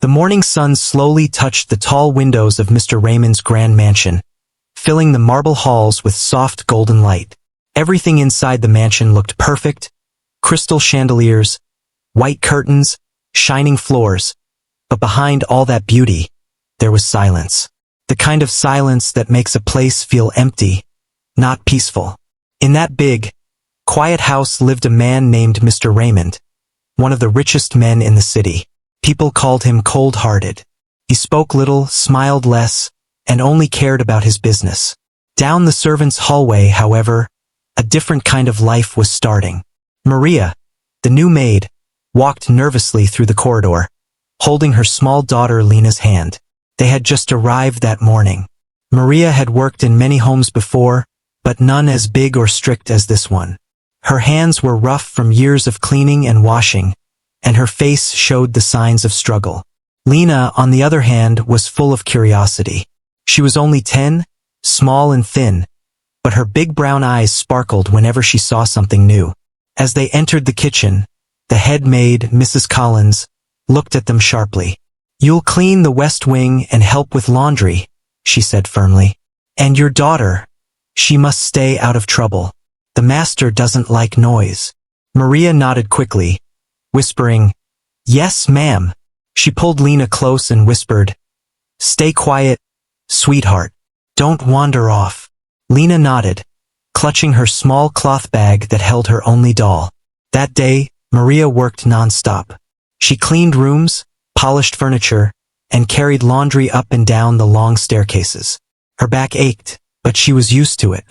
The morning sun slowly touched the tall windows of Mr. Raymond's grand mansion, filling the marble halls with soft golden light. Everything inside the mansion looked perfect: crystal chandeliers, white curtains, shining floors. But behind all that beauty, there was silence. The kind of silence that makes a place feel empty, not peaceful. In that big, quiet house lived a man named Mr. Raymond, one of the richest men in the city. People called him cold-hearted. He spoke little, smiled less, and only cared about his business. Down the servants' hallway, however, a different kind of life was starting. Maria, the new maid, walked nervously through the corridor, holding her small daughter Lena's hand. They had just arrived that morning. Maria had worked in many homes before, but none as big or strict as this one. Her hands were rough from years of cleaning and washing, and her face showed the signs of struggle. Lena, on the other hand, was full of curiosity. She was only 10, small and thin, but her big brown eyes sparkled whenever she saw something new. As they entered the kitchen, the head maid, Mrs. Collins, looked at them sharply. "You'll clean the west wing and help with laundry," she said firmly. "And your daughter, she must stay out of trouble. The master doesn't like noise." Maria nodded quickly, whispering, "Yes, ma'am." She pulled Lena close and whispered, "Stay quiet, sweetheart. Don't wander off." Lena nodded, clutching her small cloth bag that held her only doll. That day, Maria worked non-stop. She cleaned rooms, polished furniture, and carried laundry up and down the long staircases. Her back ached, but she was used to it.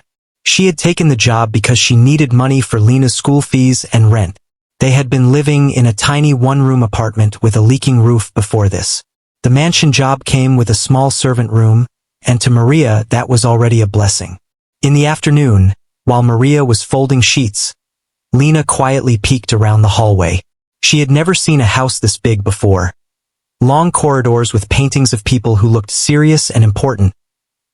She had taken the job because she needed money for Lena's school fees and rent. They had been living in a tiny one-room apartment with a leaking roof before this. The mansion job came with a small servant room, and to Maria that was already a blessing. In the afternoon, while Maria was folding sheets, Lena quietly peeked around the hallway. She had never seen a house this big before. Long corridors with paintings of people who looked serious and important,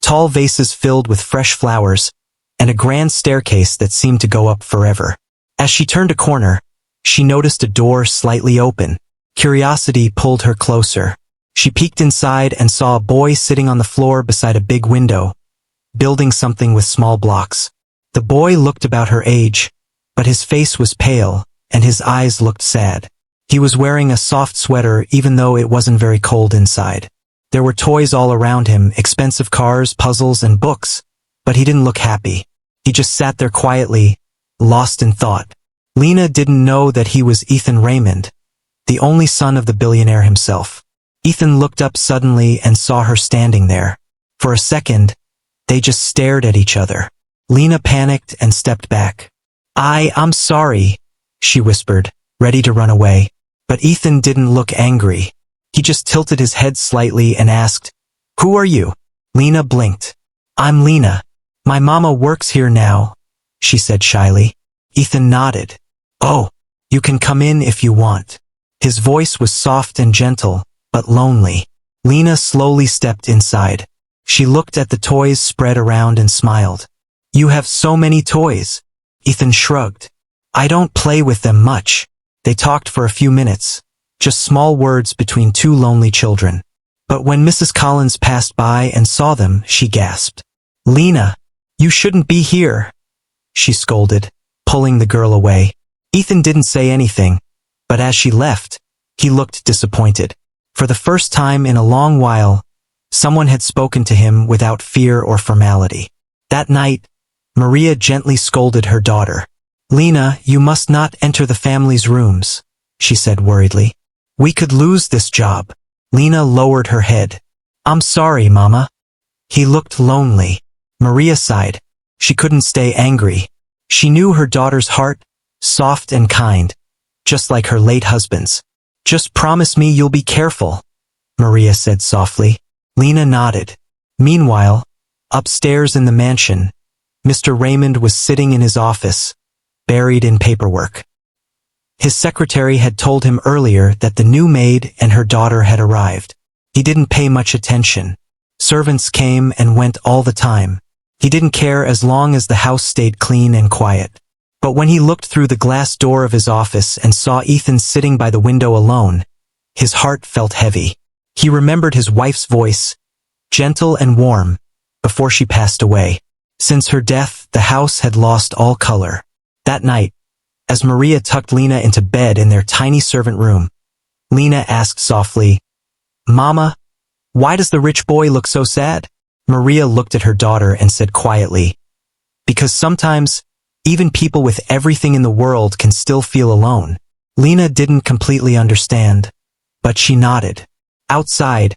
tall vases filled with fresh flowers, and a grand staircase that seemed to go up forever. As she turned a corner, she noticed a door slightly open. Curiosity pulled her closer. She peeked inside and saw a boy sitting on the floor beside a big window, building something with small blocks. The boy looked about her age, but his face was pale, and his eyes looked sad. He was wearing a soft sweater even though it wasn't very cold inside. There were toys all around him, expensive cars, puzzles, and books, but he didn't look happy. He just sat there quietly, lost in thought. Lena didn't know that he was Ethan Raymond, the only son of the billionaire himself. Ethan looked up suddenly and saw her standing there. For a second, they just stared at each other. Lena panicked and stepped back. I'm sorry," she whispered, ready to run away. But Ethan didn't look angry. He just tilted his head slightly and asked, "Who are you?" Lena blinked. "I'm Lena. My mama works here now," she said shyly. Ethan nodded. "Oh, you can come in if you want." His voice was soft and gentle, but lonely. Lena slowly stepped inside. She looked at the toys spread around and smiled. "You have so many toys." Ethan shrugged. "I don't play with them much." They talked for a few minutes, just small words between two lonely children. But when Mrs. Collins passed by and saw them, she gasped. "Lena, you shouldn't be here," she scolded, pulling the girl away. Ethan didn't say anything, but as she left, he looked disappointed. For the first time in a long while, someone had spoken to him without fear or formality. That night, Maria gently scolded her daughter. "Lena, you must not enter the family's rooms," she said worriedly. "We could lose this job." Lena lowered her head. "I'm sorry, Mama." He looked lonely. Maria sighed. She couldn't stay angry. She knew her daughter's heart, soft and kind, just like her late husband's. "Just promise me you'll be careful," Maria said softly. Lena nodded. Meanwhile, upstairs in the mansion, Mr. Raymond was sitting in his office, buried in paperwork. His secretary had told him earlier that the new maid and her daughter had arrived. He didn't pay much attention. Servants came and went all the time. He didn't care as long as the house stayed clean and quiet. But when he looked through the glass door of his office and saw Ethan sitting by the window alone, his heart felt heavy. He remembered his wife's voice, gentle and warm, before she passed away. Since her death, the house had lost all color. That night, as Maria tucked Lena into bed in their tiny servant room, Lena asked softly, "Mama, why does the rich boy look so sad?" Maria looked at her daughter and said quietly, "Because sometimes, even people with everything in the world can still feel alone." Lena didn't completely understand, but she nodded. Outside,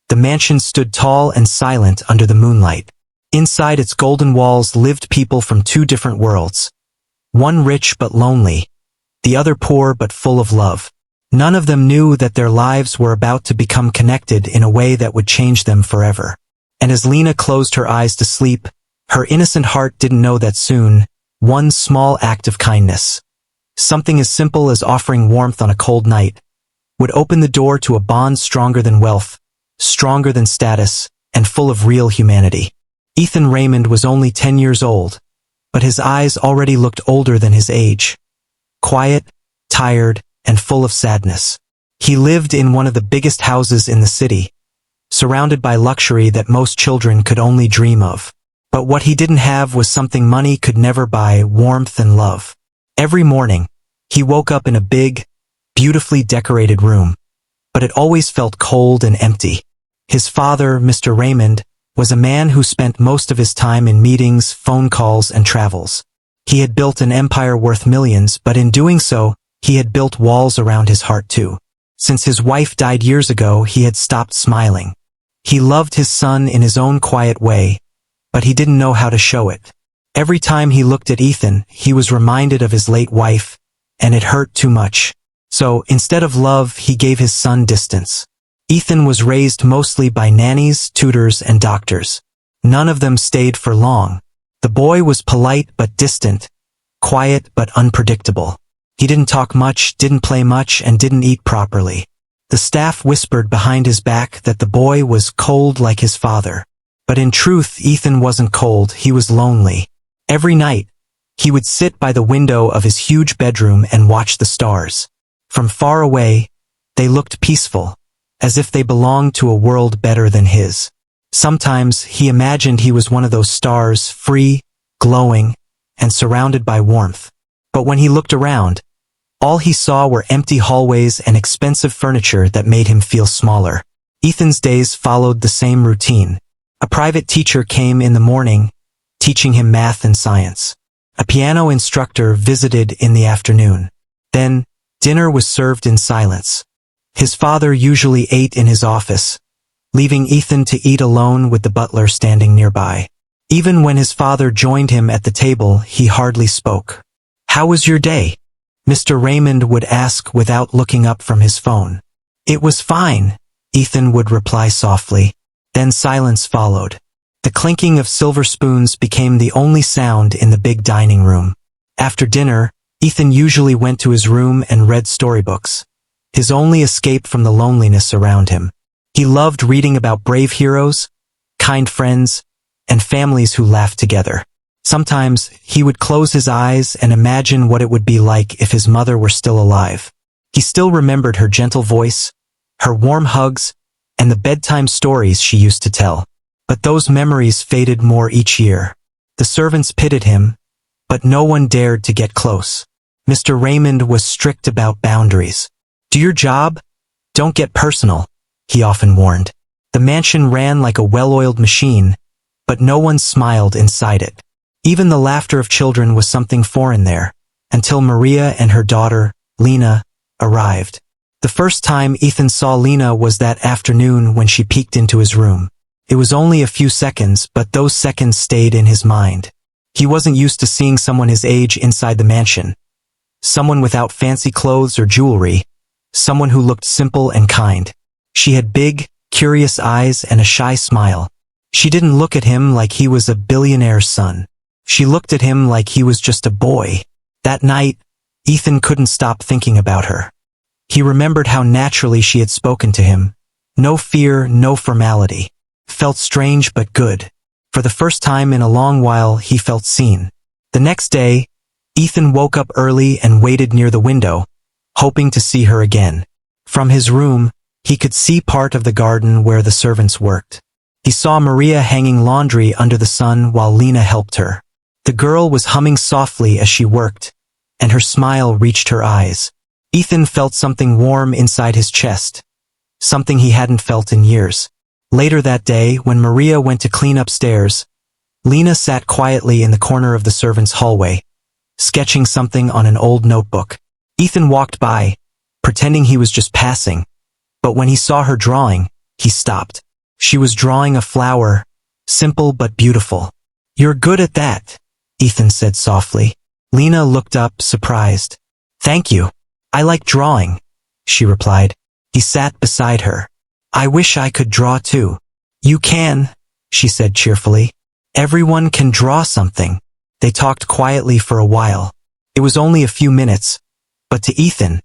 the mansion stood tall and silent under the moonlight. Inside its golden walls lived people from two different worlds. One rich but lonely, the other poor but full of love. None of them knew that their lives were about to become connected in a way that would change them forever. And as Lena closed her eyes to sleep, her innocent heart didn't know that soon, one small act of kindness, something as simple as offering warmth on a cold night, would open the door to a bond stronger than wealth, stronger than status, and full of real humanity. Ethan Raymond was only 10 years old, but his eyes already looked older than his age. Quiet, tired, and full of sadness. He lived in one of the biggest houses in the city, surrounded by luxury that most children could only dream of. But what he didn't have was something money could never buy: warmth and love. Every morning, he woke up in a big, beautifully decorated room, but it always felt cold and empty. His father, Mr. Raymond, was a man who spent most of his time in meetings, phone calls, and travels. He had built an empire worth millions, but in doing so, he had built walls around his heart too. Since his wife died years ago, he had stopped smiling. He loved his son in his own quiet way, but he didn't know how to show it. Every time he looked at Ethan, he was reminded of his late wife, and it hurt too much. So, instead of love, he gave his son distance. Ethan was raised mostly by nannies, tutors, and doctors. None of them stayed for long. The boy was polite but distant, quiet but unpredictable. He didn't talk much, didn't play much, and didn't eat properly. The staff whispered behind his back that the boy was cold like his father. But in truth, Ethan wasn't cold, he was lonely. Every night, he would sit by the window of his huge bedroom and watch the stars. From far away, they looked peaceful, as if they belonged to a world better than his. Sometimes he imagined he was one of those stars, free, glowing, and surrounded by warmth. But when he looked around, all he saw were empty hallways and expensive furniture that made him feel smaller. Ethan's days followed the same routine. A private teacher came in the morning, teaching him math and science. A piano instructor visited in the afternoon. Then, dinner was served in silence. His father usually ate in his office, leaving Ethan to eat alone with the butler standing nearby. Even when his father joined him at the table, he hardly spoke. "How was your day?" Mr. Raymond would ask without looking up from his phone. "It was fine," Ethan would reply softly. Then silence followed. The clinking of silver spoons became the only sound in the big dining room. After dinner, Ethan usually went to his room and read storybooks, his only escape from the loneliness around him. He loved reading about brave heroes, kind friends, and families who laughed together. Sometimes, he would close his eyes and imagine what it would be like if his mother were still alive. He still remembered her gentle voice, her warm hugs, and the bedtime stories she used to tell. But those memories faded more each year. The servants pitied him, but no one dared to get close. Mr. Raymond was strict about boundaries. "Do your job, don't get personal," he often warned. The mansion ran like a well-oiled machine, but no one smiled inside it. Even the laughter of children was something foreign there, until Maria and her daughter, Lena, arrived. The first time Ethan saw Lena was that afternoon when she peeked into his room. It was only a few seconds, but those seconds stayed in his mind. He wasn't used to seeing someone his age inside the mansion. Someone without fancy clothes or jewelry. Someone who looked simple and kind. She had big, curious eyes and a shy smile. She didn't look at him like he was a billionaire's son. She looked at him like he was just a boy. That night, Ethan couldn't stop thinking about her. He remembered how naturally she had spoken to him. No fear, no formality. Felt strange but good. For the first time in a long while, he felt seen. The next day, Ethan woke up early and waited near the window, hoping to see her again. From his room, He could see part of the garden where the servants worked. He saw Maria hanging laundry under the sun while Lena helped her. The girl was humming softly as she worked, and her smile reached her eyes. Ethan felt something warm inside his chest, something he hadn't felt in years. Later that day, when Maria went to clean upstairs, Lena sat quietly in the corner of the servants' hallway, sketching something on an old notebook. Ethan walked by, pretending he was just passing, but when he saw her drawing, he stopped. She was drawing a flower, simple but beautiful. "You're good at that," Ethan said softly. Lena looked up, surprised. "Thank you. I like drawing," she replied. He sat beside her. "I wish I could draw too." "You can," she said cheerfully. "Everyone can draw something." They talked quietly for a while. It was only a few minutes, but to Ethan,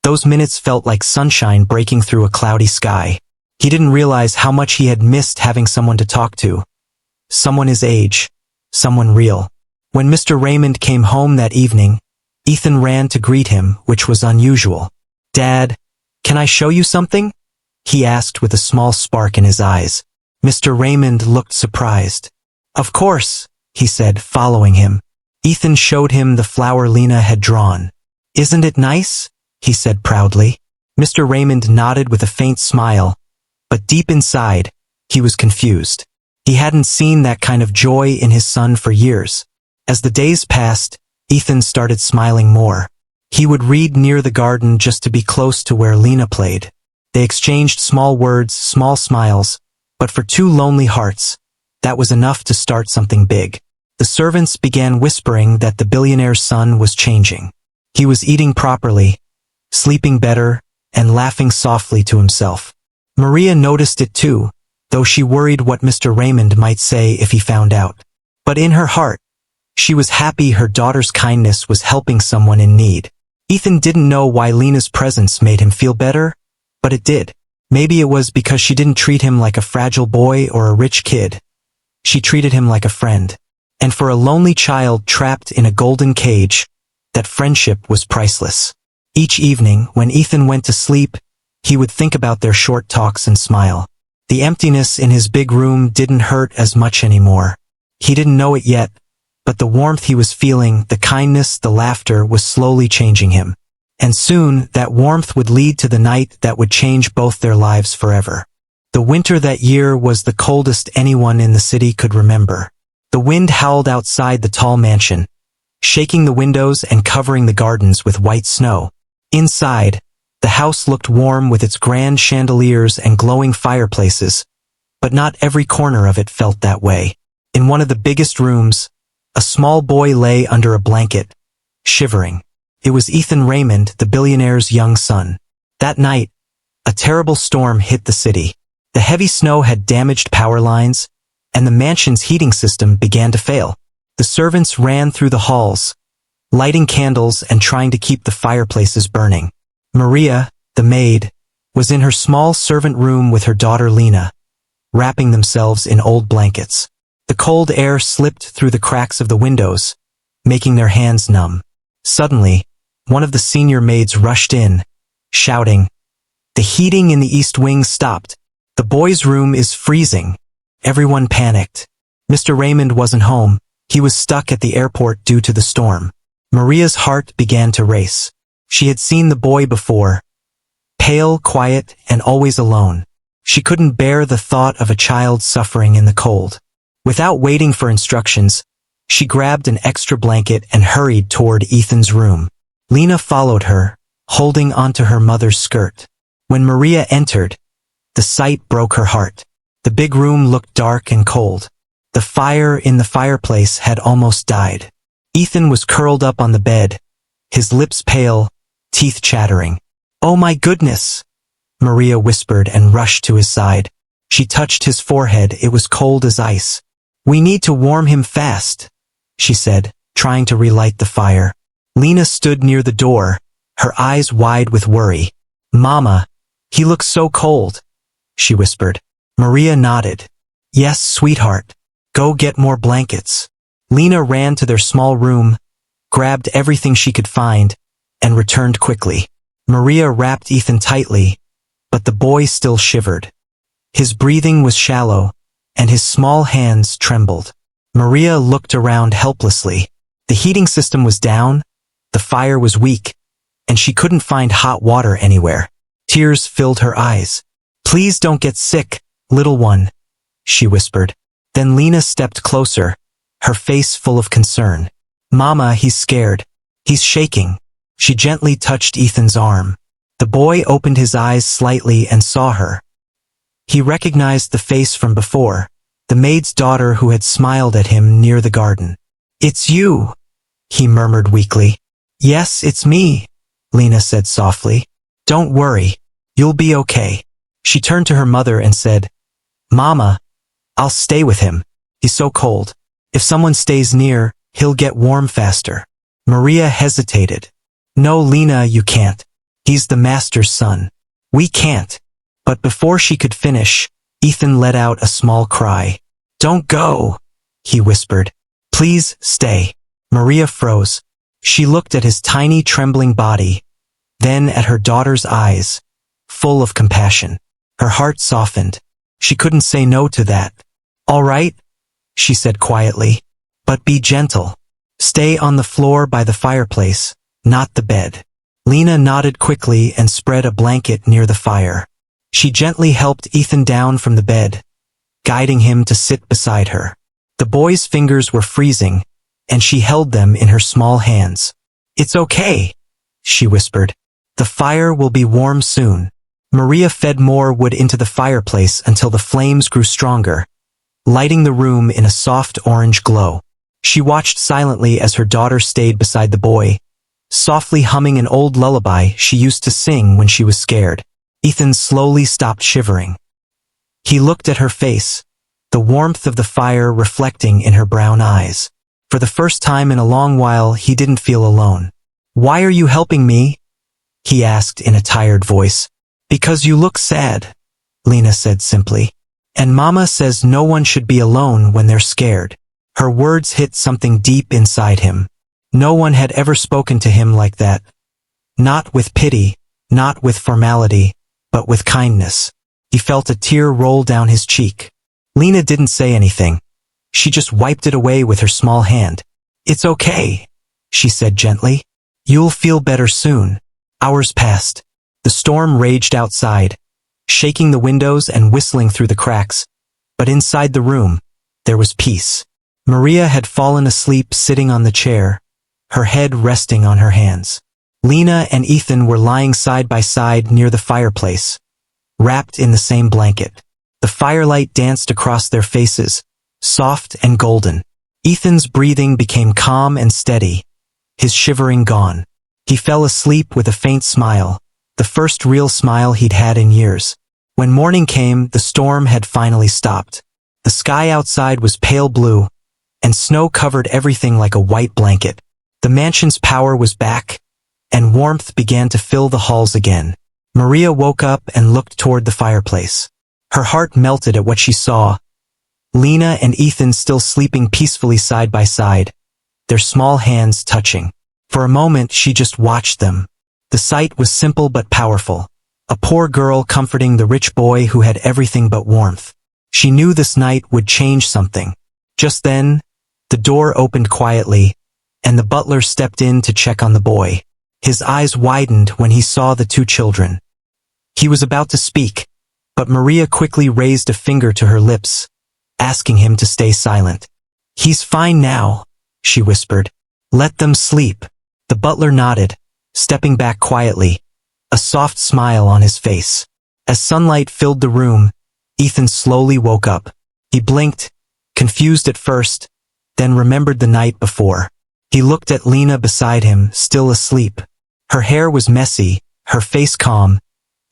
those minutes felt like sunshine breaking through a cloudy sky. He didn't realize how much he had missed having someone to talk to. Someone his age. Someone real. When Mr. Raymond came home that evening, Ethan ran to greet him, which was unusual. "Dad, can I show you something?" he asked with a small spark in his eyes. Mr. Raymond looked surprised. "Of course," he said, following him. Ethan showed him the flower Lena had drawn. "Isn't it nice?" he said proudly. Mr. Raymond nodded with a faint smile, but deep inside, he was confused. He hadn't seen that kind of joy in his son for years. As the days passed, Ethan started smiling more. He would read near the garden just to be close to where Lena played. They exchanged small words, small smiles, but for two lonely hearts, that was enough to start something big. The servants began whispering that the billionaire's son was changing. He was eating properly, sleeping better, and laughing softly to himself. Maria noticed it too, though she worried what Mr. Raymond might say if he found out. But in her heart, she was happy her daughter's kindness was helping someone in need. Ethan didn't know why Lena's presence made him feel better, but it did. Maybe it was because she didn't treat him like a fragile boy or a rich kid. She treated him like a friend. And for a lonely child trapped in a golden cage, that friendship was priceless. Each evening, when Ethan went to sleep, he would think about their short talks and smile. The emptiness in his big room didn't hurt as much anymore. He didn't know it yet, but the warmth he was feeling, the kindness, the laughter was slowly changing him. And soon, that warmth would lead to the night that would change both their lives forever. The winter that year was the coldest anyone in the city could remember. The wind howled outside the tall mansion, shaking the windows and covering the gardens with white snow. Inside, the house looked warm with its grand chandeliers and glowing fireplaces, but not every corner of it felt that way. In one of the biggest rooms, a small boy lay under a blanket, shivering. It was Ethan Raymond, the billionaire's young son. That night, a terrible storm hit the city. The heavy snow had damaged power lines, and the mansion's heating system began to fail. The servants ran through the halls, lighting candles and trying to keep the fireplaces burning. Maria, the maid, was in her small servant room with her daughter Lena, wrapping themselves in old blankets. The cold air slipped through the cracks of the windows, making their hands numb. Suddenly, one of the senior maids rushed in, shouting, "The heating in the east wing stopped. The boys' room is freezing." Everyone panicked. Mr. Raymond wasn't home. He was stuck at the airport due to the storm. Maria's heart began to race. She had seen the boy before, pale, quiet, and always alone. She couldn't bear the thought of a child suffering in the cold. Without waiting for instructions, she grabbed an extra blanket and hurried toward Ethan's room. Lena followed her, holding onto her mother's skirt. When Maria entered, the sight broke her heart. The big room looked dark and cold. The fire in the fireplace had almost died. Ethan was curled up on the bed, his lips pale, teeth chattering. "Oh my goodness!" Maria whispered and rushed to his side. She touched his forehead. It was cold as ice. "We need to warm him fast," she said, trying to relight the fire. Lena stood near the door, her eyes wide with worry. "Mama, he looks so cold," she whispered. Maria nodded. "Yes, sweetheart. Go get more blankets." Lena ran to their small room, grabbed everything she could find, and returned quickly. Maria wrapped Ethan tightly, but the boy still shivered. His breathing was shallow, and his small hands trembled. Maria looked around helplessly. The heating system was down, the fire was weak, and she couldn't find hot water anywhere. Tears filled her eyes. "Please don't get sick, little one," she whispered. Then Lena stepped closer, her face full of concern. "Mama, he's scared. He's shaking." She gently touched Ethan's arm. The boy opened his eyes slightly and saw her. He recognized the face from before, the maid's daughter who had smiled at him near the garden. "It's you," he murmured weakly. "Yes, it's me," Lena said softly. "Don't worry, you'll be okay." She turned to her mother and said, "Mama, I'll stay with him. He's so cold. If someone stays near, he'll get warm faster." Maria hesitated. "No, Lena, you can't. He's the master's son. We can't." But before she could finish, Ethan let out a small cry. "Don't go," he whispered. "Please stay." Maria froze. She looked at his tiny trembling body, then at her daughter's eyes, full of compassion. Her heart softened. She couldn't say no to that. "All right," she said quietly, "but be gentle. Stay on the floor by the fireplace, not the bed." Lena nodded quickly and spread a blanket near the fire. She gently helped Ethan down from the bed, guiding him to sit beside her. The boy's fingers were freezing, and she held them in her small hands. "It's okay," she whispered. "The fire will be warm soon." Maria fed more wood into the fireplace until the flames grew stronger, lighting the room in a soft orange glow. She watched silently as her daughter stayed beside the boy, softly humming an old lullaby she used to sing when she was scared. Ethan slowly stopped shivering. He looked at her face, the warmth of the fire reflecting in her brown eyes. For the first time in a long while, he didn't feel alone. "Why are you helping me?" he asked in a tired voice. "Because you look sad," Lena said simply. "And Mama says no one should be alone when they're scared." Her words hit something deep inside him. No one had ever spoken to him like that. Not with pity, not with formality, but with kindness. He felt a tear roll down his cheek. Lena didn't say anything. She just wiped it away with her small hand. "It's okay," she said gently. "You'll feel better soon." Hours passed. The storm raged outside, shaking the windows and whistling through the cracks. But inside the room, there was peace. Maria had fallen asleep sitting on the chair, her head resting on her hands. Lena and Ethan were lying side by side near the fireplace, wrapped in the same blanket. The firelight danced across their faces, soft and golden. Ethan's breathing became calm and steady, his shivering gone. He fell asleep with a faint smile, the first real smile he'd had in years. When morning came, the storm had finally stopped. The sky outside was pale blue, and snow covered everything like a white blanket. The mansion's power was back, and warmth began to fill the halls again. Maria woke up and looked toward the fireplace. Her heart melted at what she saw. Lena and Ethan still sleeping peacefully side by side, their small hands touching. For a moment she just watched them. The sight was simple but powerful. A poor girl comforting the rich boy who had everything but warmth. She knew this night would change something. Just then, the door opened quietly, and the butler stepped in to check on the boy. His eyes widened when he saw the two children. He was about to speak, but Maria quickly raised a finger to her lips, asking him to stay silent. "He's fine now," she whispered. "Let them sleep." The butler nodded, stepping back quietly, a soft smile on his face. As sunlight filled the room, Ethan slowly woke up. He blinked, confused at first, then remembered the night before. He looked at Lena beside him, still asleep. Her hair was messy, her face calm,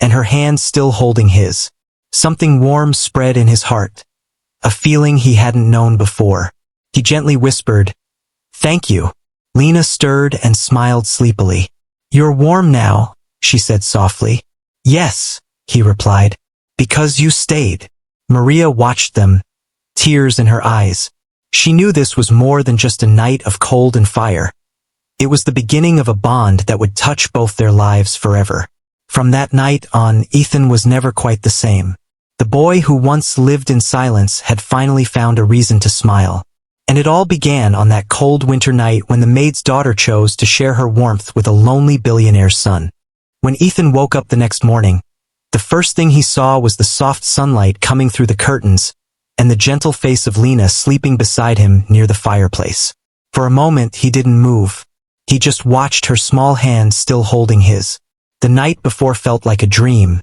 and her hand still holding his. Something warm spread in his heart, a feeling he hadn't known before. He gently whispered, "Thank you." Lena stirred and smiled sleepily. "You're warm now," she said softly. "Yes," he replied, "because you stayed." Maria watched them, tears in her eyes. She knew this was more than just a night of cold and fire. It was the beginning of a bond that would touch both their lives forever. From that night on, Ethan was never quite the same. The boy who once lived in silence had finally found a reason to smile. And it all began on that cold winter night when the maid's daughter chose to share her warmth with a lonely billionaire's son. When Ethan woke up the next morning, the first thing he saw was the soft sunlight coming through the curtains and the gentle face of Lena sleeping beside him near the fireplace. For a moment he didn't move. He just watched her small hand still holding his. The night before felt like a dream.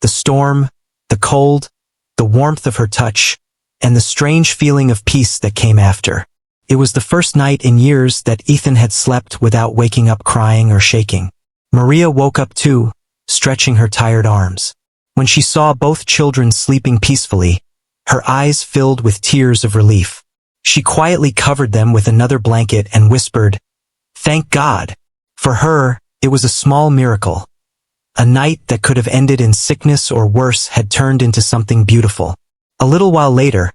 The storm, the cold, the warmth of her touch, and the strange feeling of peace that came after. It was the first night in years that Ethan had slept without waking up crying or shaking. Maria woke up too, stretching her tired arms. When she saw both children sleeping peacefully, her eyes filled with tears of relief. She quietly covered them with another blanket and whispered, "Thank God." For her, it was a small miracle. A night that could have ended in sickness or worse had turned into something beautiful. A little while later,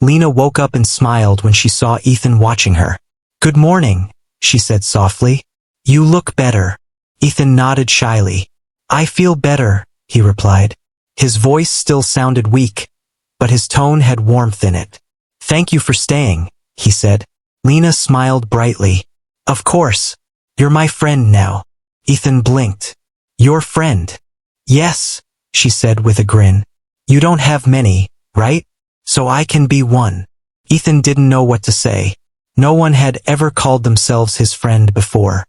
Lena woke up and smiled when she saw Ethan watching her. "Good morning," she said softly. "You look better." Ethan nodded shyly. "I feel better," he replied. His voice still sounded weak, but his tone had warmth in it. "Thank you for staying," he said. Lena smiled brightly. "Of course. You're my friend now." Ethan blinked. "Your friend?" "Yes," she said with a grin. "You don't have many, right? So I can be one." Ethan didn't know what to say. No one had ever called themselves his friend before.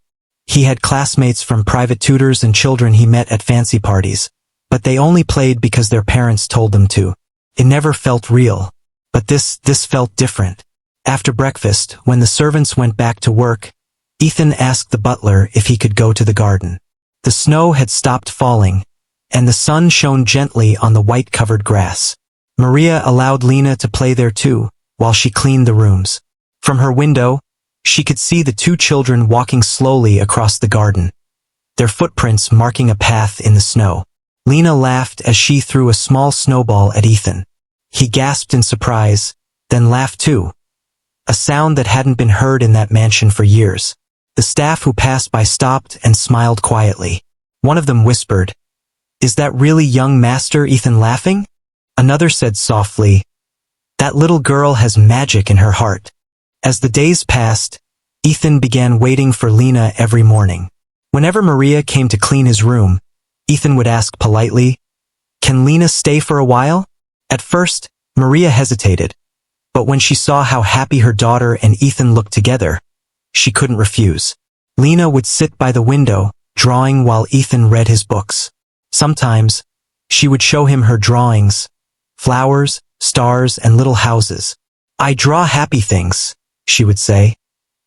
He had classmates from private tutors and children he met at fancy parties, but they only played because their parents told them to. It never felt real. But this felt different. After breakfast, when the servants went back to work, Ethan asked the butler if he could go to the garden. The snow had stopped falling, and the sun shone gently on the white-covered grass. Maria allowed Lena to play there too, while she cleaned the rooms. From her window, she could see the two children walking slowly across the garden, their footprints marking a path in the snow. Lena laughed as she threw a small snowball at Ethan. He gasped in surprise, then laughed too. A sound that hadn't been heard in that mansion for years. The staff who passed by stopped and smiled quietly. One of them whispered, "Is that really young Master Ethan laughing?" Another said softly, "That little girl has magic in her heart." As the days passed, Ethan began waiting for Lena every morning. Whenever Maria came to clean his room, Ethan would ask politely, "Can Lena stay for a while?" At first, Maria hesitated, but when she saw how happy her daughter and Ethan looked together, she couldn't refuse. Lena would sit by the window, drawing while Ethan read his books. Sometimes, she would show him her drawings, flowers, stars, and little houses. "I draw happy things," she would say,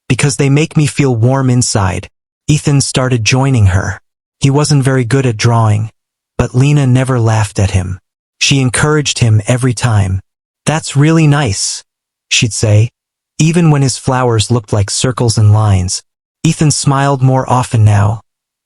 "because they make me feel warm inside." Ethan started joining her. He wasn't very good at drawing, but Lena never laughed at him. She encouraged him every time. "That's really nice," she'd say, even when his flowers looked like circles and lines. Ethan smiled more often now,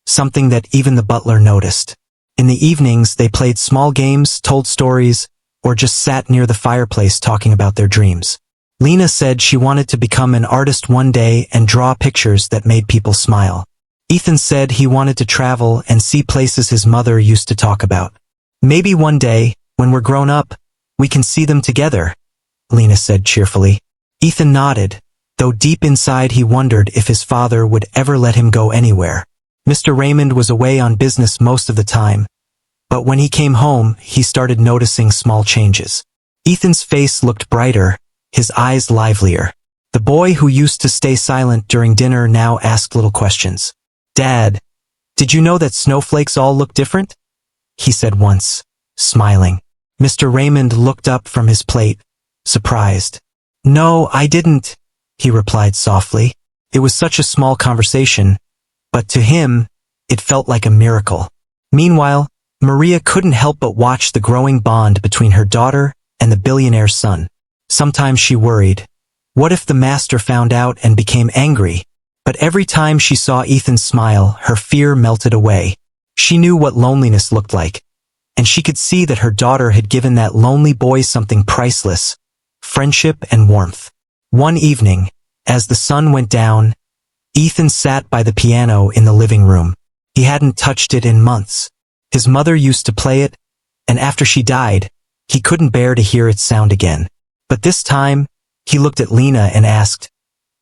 something that even the butler noticed. In the evenings, they played small games, told stories, or just sat near the fireplace talking about their dreams. Lena said she wanted to become an artist one day and draw pictures that made people smile. Ethan said he wanted to travel and see places his mother used to talk about. "Maybe one day, when we're grown up, we can see them together," Lena said cheerfully. Ethan nodded, though deep inside he wondered if his father would ever let him go anywhere. Mr. Raymond was away on business most of the time, but when he came home, he started noticing small changes. Ethan's face looked brighter, his eyes livelier. The boy who used to stay silent during dinner now asked little questions. "Dad, did you know that snowflakes all look different?" he said once, smiling. Mr. Raymond looked up from his plate, surprised. "No, I didn't," he replied softly. It was such a small conversation, but to him, it felt like a miracle. Meanwhile, Maria couldn't help but watch the growing bond between her daughter and the billionaire's son. Sometimes she worried, what if the master found out and became angry? But every time she saw Ethan smile, her fear melted away. She knew what loneliness looked like, and she could see that her daughter had given that lonely boy something priceless, friendship and warmth. One evening, as the sun went down, Ethan sat by the piano in the living room. He hadn't touched it in months. His mother used to play it, and after she died, he couldn't bear to hear its sound again. But this time, he looked at Lena and asked,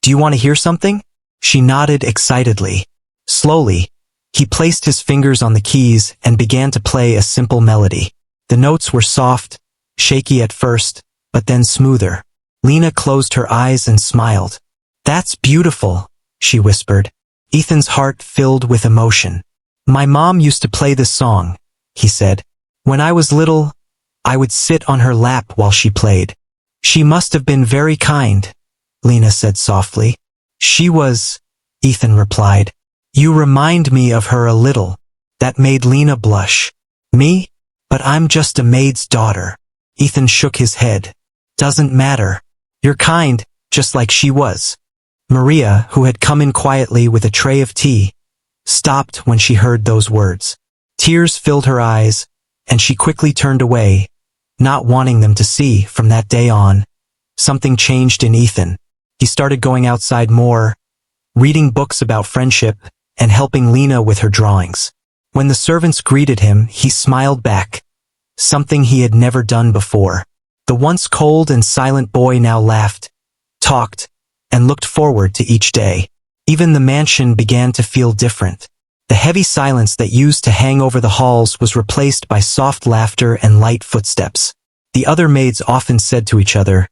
"Do you want to hear something?" She nodded excitedly. Slowly, he placed his fingers on the keys and began to play a simple melody. The notes were soft, shaky at first, but then smoother. Lena closed her eyes and smiled. "That's beautiful," she whispered. Ethan's heart filled with emotion. "My mom used to play this song," he said. "When I was little, I would sit on her lap while she played." "She must have been very kind," Lena said softly. "She was," Ethan replied. "You remind me of her a little." That made Lena blush. "Me? But I'm just a maid's daughter." Ethan shook his head. "Doesn't matter. You're kind, just like she was." Maria, who had come in quietly with a tray of tea, stopped when she heard those words. Tears filled her eyes, and she quickly turned away, not wanting them to see. From that day on, something changed in Ethan. He started going outside more, reading books about friendship, and helping Lena with her drawings. When the servants greeted him, he smiled back, something he had never done before. The once cold and silent boy now laughed, talked, and looked forward to each day. Even the mansion began to feel different. The heavy silence that used to hang over the halls was replaced by soft laughter and light footsteps. The other maids often said to each other,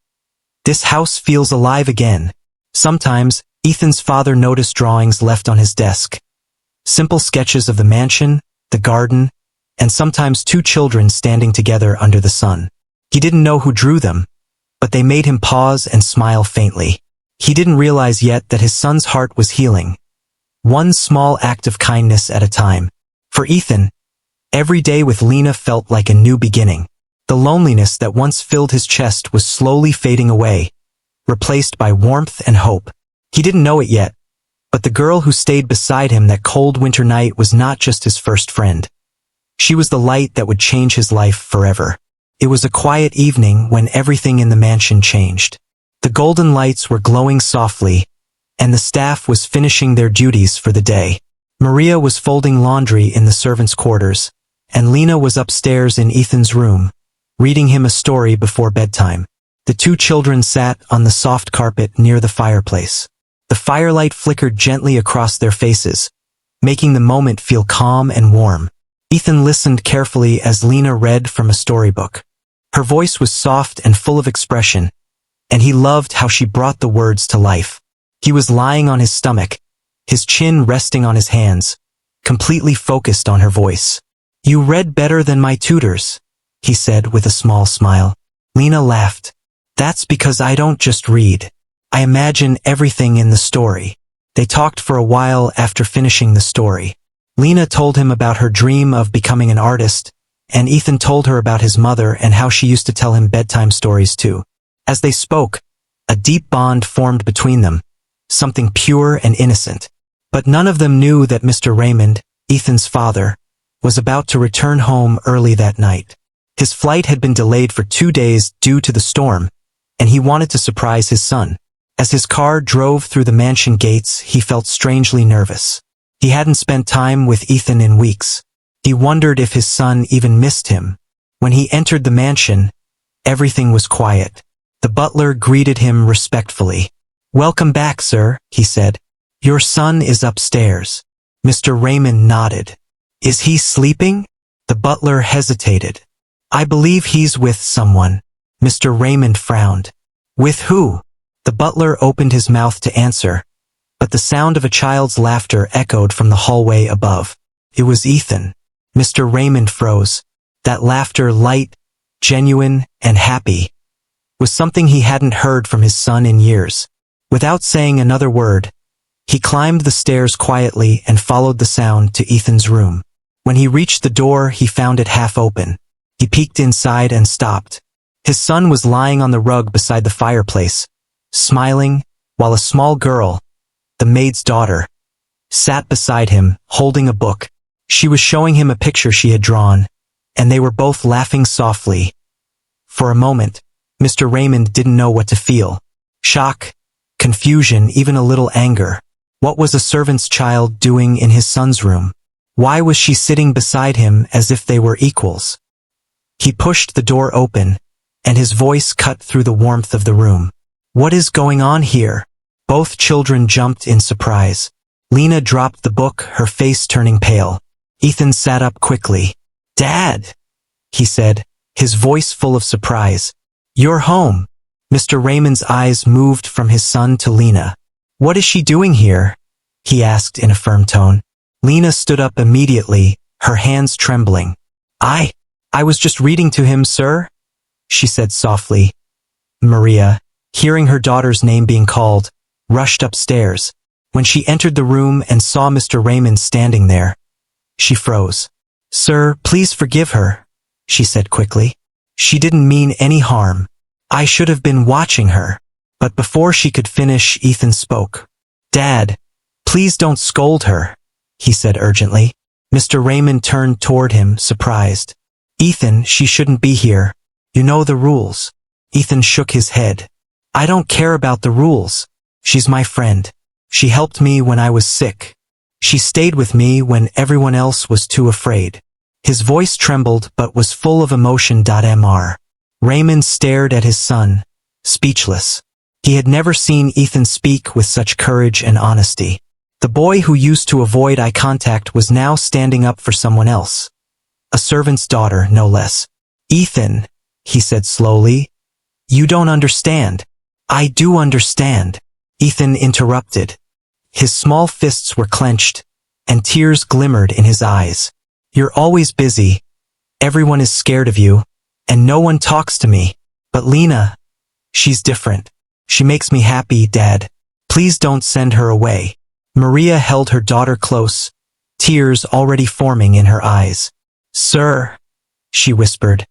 "This house feels alive again." Sometimes, Ethan's father noticed drawings left on his desk. Simple sketches of the mansion, the garden, and sometimes two children standing together under the sun. He didn't know who drew them, but they made him pause and smile faintly. He didn't realize yet that his son's heart was healing, one small act of kindness at a time. For Ethan, every day with Lena felt like a new beginning. The loneliness that once filled his chest was slowly fading away, replaced by warmth and hope. He didn't know it yet, but the girl who stayed beside him that cold winter night was not just his first friend. She was the light that would change his life forever. It was a quiet evening when everything in the mansion changed. The golden lights were glowing softly, and the staff was finishing their duties for the day. Maria was folding laundry in the servants' quarters, and Lena was upstairs in Ethan's room, reading him a story before bedtime. The two children sat on the soft carpet near the fireplace. The firelight flickered gently across their faces, making the moment feel calm and warm. Ethan listened carefully as Lena read from a storybook. Her voice was soft and full of expression, and he loved how she brought the words to life. He was lying on his stomach, his chin resting on his hands, completely focused on her voice. "You read better than my tutors," he said with a small smile. Lena laughed. "That's because I don't just read. I imagine everything in the story." They talked for a while after finishing the story. Lena told him about her dream of becoming an artist, and Ethan told her about his mother and how she used to tell him bedtime stories too. As they spoke, a deep bond formed between them, something pure and innocent. But none of them knew that Mr. Raymond, Ethan's father, was about to return home early that night. His flight had been delayed for 2 days due to the storm, and he wanted to surprise his son. As his car drove through the mansion gates, he felt strangely nervous. He hadn't spent time with Ethan in weeks. He wondered if his son even missed him. When he entered the mansion, everything was quiet. The butler greeted him respectfully. "Welcome back, sir," he said. "Your son is upstairs." Mr. Raymond nodded. "Is he sleeping?" The butler hesitated. "I believe he's with someone." Mr. Raymond frowned. "With who?" The butler opened his mouth to answer, but the sound of a child's laughter echoed from the hallway above. It was Ethan. Mr. Raymond froze. That laughter, light, genuine, and happy, was something he hadn't heard from his son in years. Without saying another word, he climbed the stairs quietly and followed the sound to Ethan's room. When he reached the door, he found it half open. He peeked inside and stopped. His son was lying on the rug beside the fireplace, smiling, while a small girl, the maid's daughter, sat beside him, holding a book. She was showing him a picture she had drawn, and they were both laughing softly. For a moment, Mr. Raymond didn't know what to feel. Shock, confusion, even a little anger. What was a servant's child doing in his son's room? Why was she sitting beside him as if they were equals? He pushed the door open, and his voice cut through the warmth of the room. What is going on here? Both children jumped in surprise. Lena dropped the book, her face turning pale. Ethan sat up quickly. Dad, he said, his voice full of surprise. You're home. Mr. Raymond's eyes moved from his son to Lena. What is she doing here? He asked in a firm tone. Lena stood up immediately, her hands trembling. I was just reading to him, sir, she said softly. Maria, hearing her daughter's name being called, rushed upstairs. When she entered the room and saw Mr. Raymond standing there, she froze. Sir, please forgive her, she said quickly. She didn't mean any harm. I should have been watching her. But before she could finish, Ethan spoke. Dad, please don't scold her, he said urgently. Mr. Raymond turned toward him, surprised. Ethan, she shouldn't be here. You know the rules. Ethan shook his head. I don't care about the rules. She's my friend. She helped me when I was sick. She stayed with me when everyone else was too afraid. His voice trembled but was full of emotion. Mr. Raymond stared at his son, speechless. He had never seen Ethan speak with such courage and honesty. The boy who used to avoid eye contact was now standing up for someone else. A servant's daughter, no less. Ethan, he said slowly, you don't understand. I do understand. Ethan interrupted. His small fists were clenched, and tears glimmered in his eyes. You're always busy. Everyone is scared of you, and no one talks to me. But Lena, she's different. She makes me happy, Dad. Please don't send her away. Maria held her daughter close, tears already forming in her eyes. Sir, she whispered,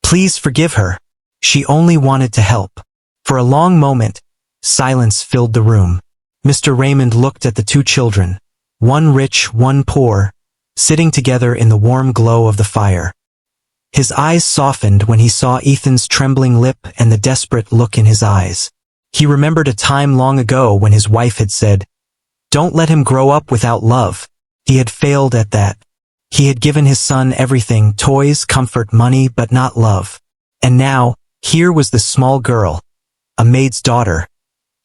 please forgive her. She only wanted to help. For a long moment, silence filled the room. Mr. Raymond looked at the two children, one rich, one poor, sitting together in the warm glow of the fire. His eyes softened when he saw Ethan's trembling lip and the desperate look in his eyes. He remembered a time long ago when his wife had said, "Don't let him grow up without love." He had failed at that. He had given his son everything, toys, comfort, money, but not love. And now, here was this small girl, a maid's daughter,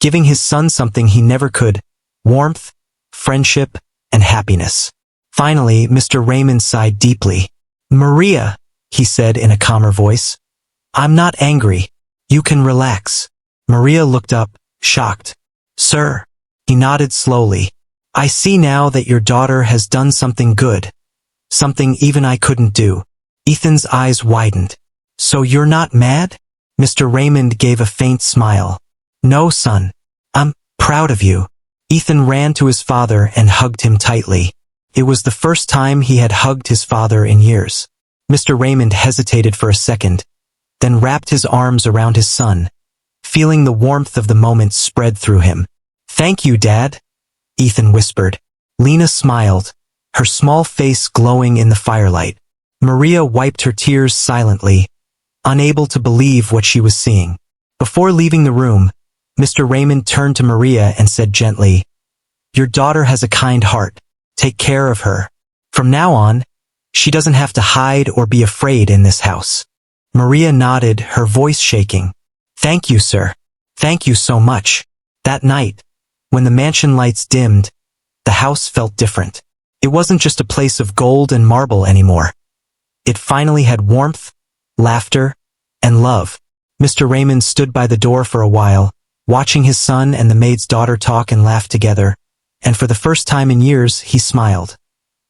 giving his son something he never could: warmth, friendship, and happiness. Finally, Mr. Raymond sighed deeply. "Maria," he said in a calmer voice, "I'm not angry. You can relax." Maria looked up, shocked. "Sir," he nodded slowly, "I see now that your daughter has done something good. Something even I couldn't do." Ethan's eyes widened. "So you're not mad?" Mr. Raymond gave a faint smile. "No, son. I'm proud of you." Ethan ran to his father and hugged him tightly. It was the first time he had hugged his father in years. Mr. Raymond hesitated for a second, then wrapped his arms around his son, feeling the warmth of the moment spread through him. "Thank you, Dad," Ethan whispered. Lena smiled, her small face glowing in the firelight. Maria wiped her tears silently, unable to believe what she was seeing. Before leaving the room, Mr. Raymond turned to Maria and said gently, "Your daughter has a kind heart. Take care of her. From now on, she doesn't have to hide or be afraid in this house." Maria nodded, her voice shaking. "Thank you, sir. Thank you so much." That night, when the mansion lights dimmed, the house felt different. It wasn't just a place of gold and marble anymore. It finally had warmth, laughter, and love. Mr. Raymond stood by the door for a while, watching his son and the maid's daughter talk and laugh together, and for the first time in years, he smiled.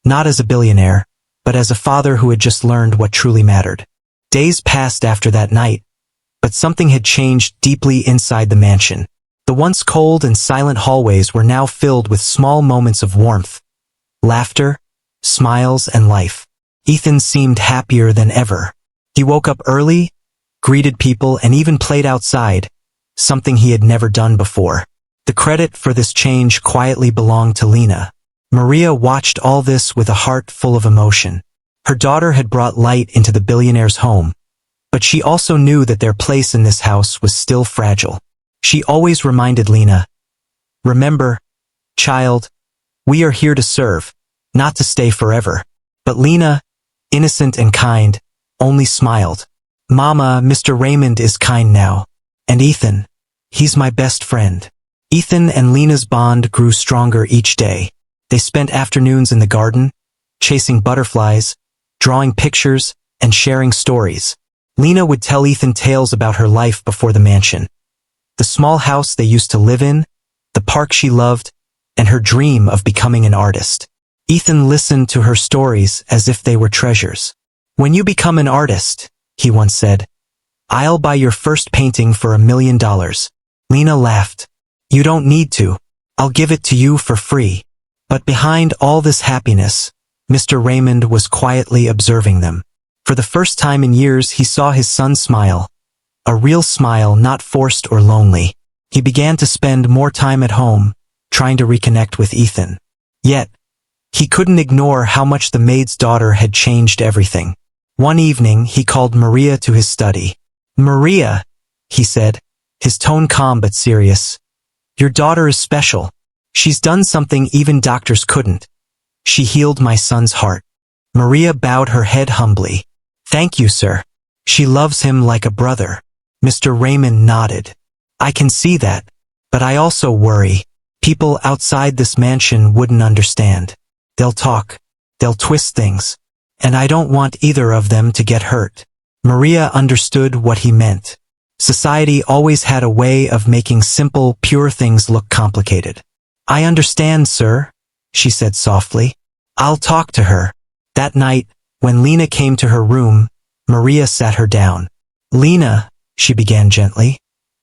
Not as a billionaire, but as a father who had just learned what truly mattered. Days passed after that night, but something had changed deeply inside the mansion. The once cold and silent hallways were now filled with small moments of warmth, laughter, smiles, and life. Ethan seemed happier than ever. He woke up early, greeted people, and even played outside, something he had never done before. The credit for this change quietly belonged to Lena. Maria watched all this with a heart full of emotion. Her daughter had brought light into the billionaire's home, but she also knew that their place in this house was still fragile. She always reminded Lena, "Remember, child, we are here to serve, not to stay forever. But Lena, innocent and kind, only smiled. Mama, Mr. Raymond is kind now. And Ethan, he's my best friend. Ethan and Lena's bond grew stronger each day. They spent afternoons in the garden, chasing butterflies, drawing pictures, and sharing stories. Lena would tell Ethan tales about her life before the mansion. The small house they used to live in, the park she loved, and her dream of becoming an artist. Ethan listened to her stories as if they were treasures. When you become an artist, he once said, I'll buy your first painting for $1 million. Lena laughed. You don't need to. I'll give it to you for free. But behind all this happiness, Mr. Raymond was quietly observing them. For the first time in years, he saw his son smile. A real smile, not forced or lonely. He began to spend more time at home, trying to reconnect with Ethan. Yet, he couldn't ignore how much the maid's daughter had changed everything. One evening, he called Maria to his study. Maria, he said, his tone calm but serious. Your daughter is special. She's done something even doctors couldn't. She healed my son's heart. Maria bowed her head humbly. Thank you, sir. She loves him like a brother. Mr. Raymond nodded. I can see that, but I also worry. People outside this mansion wouldn't understand. They'll talk. They'll twist things. And I don't want either of them to get hurt. Maria understood what he meant. Society always had a way of making simple, pure things look complicated. I understand, sir, she said softly. I'll talk to her. That night, when Lena came to her room, Maria sat her down. Lena, she began gently,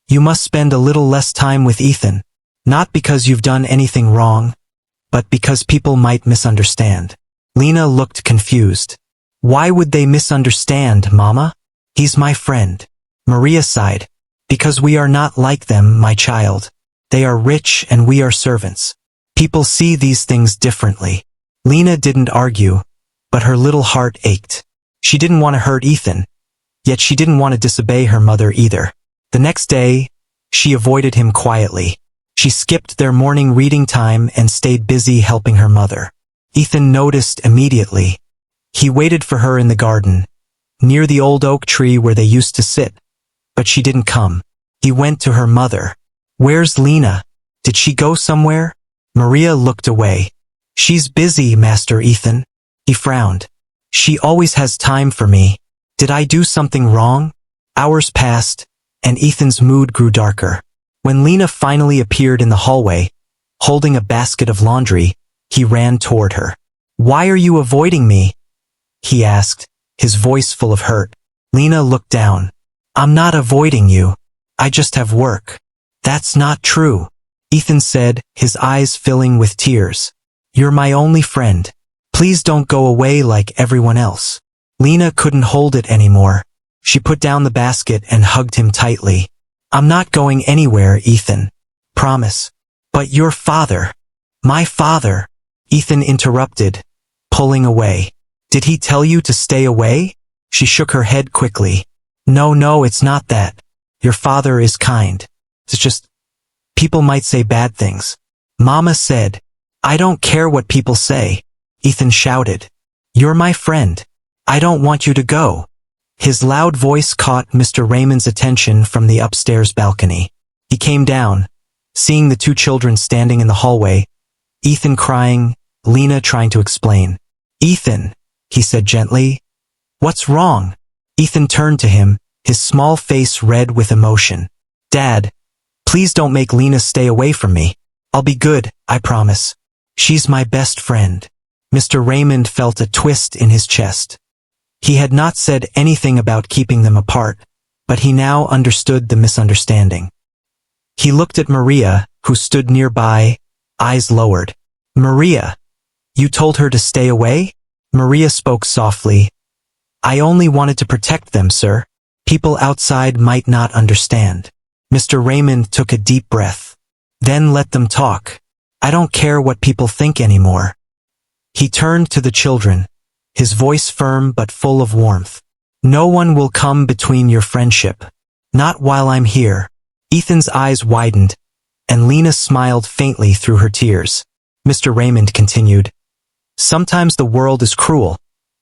you must spend a little less time with Ethan. Not because you've done anything wrong, but because people might misunderstand. Lena looked confused. Why would they misunderstand, Mama? He's my friend. Maria sighed. Because we are not like them, my child. They are rich and we are servants. People see these things differently. Lena didn't argue, but her little heart ached. She didn't want to hurt Ethan, yet she didn't want to disobey her mother either. The next day, she avoided him quietly. She skipped their morning reading time and stayed busy helping her mother. Ethan noticed immediately. He waited for her in the garden, near the old oak tree where they used to sit, but she didn't come. He went to her mother. Where's Lena? Did she go somewhere? Maria looked away. She's busy, Master Ethan. He frowned. She always has time for me. Did I do something wrong? Hours passed, and Ethan's mood grew darker. When Lena finally appeared in the hallway, holding a basket of laundry, he ran toward her. Why are you avoiding me? He asked, his voice full of hurt. Lena looked down. I'm not avoiding you. I just have work. That's not true, Ethan said, his eyes filling with tears. You're my only friend. Please don't go away like everyone else. Lena couldn't hold it anymore. She put down the basket and hugged him tightly. I'm not going anywhere, Ethan. Promise. But your father. My father. Ethan interrupted, pulling away. Did he tell you to stay away? She shook her head quickly. No, it's not that. Your father is kind. It's just, people might say bad things. Mama said. I don't care what people say. Ethan shouted. You're my friend. I don't want you to go. His loud voice caught Mr. Raymond's attention from the upstairs balcony. He came down, seeing the two children standing in the hallway, Ethan crying, Lena trying to explain. Ethan, he said gently. What's wrong? Ethan turned to him, his small face red with emotion. Dad, please don't make Lena stay away from me. I'll be good, I promise. She's my best friend. Mr. Raymond felt a twist in his chest. He had not said anything about keeping them apart, but he now understood the misunderstanding. He looked at Maria, who stood nearby, eyes lowered. Maria, you told her to stay away? Maria spoke softly. I only wanted to protect them, sir. People outside might not understand. Mr. Raymond took a deep breath. Then let them talk. I don't care what people think anymore. He turned to the children, his voice firm but full of warmth. No one will come between your friendship. Not while I'm here. Ethan's eyes widened, and Lena smiled faintly through her tears. Mr. Raymond continued. Sometimes the world is cruel,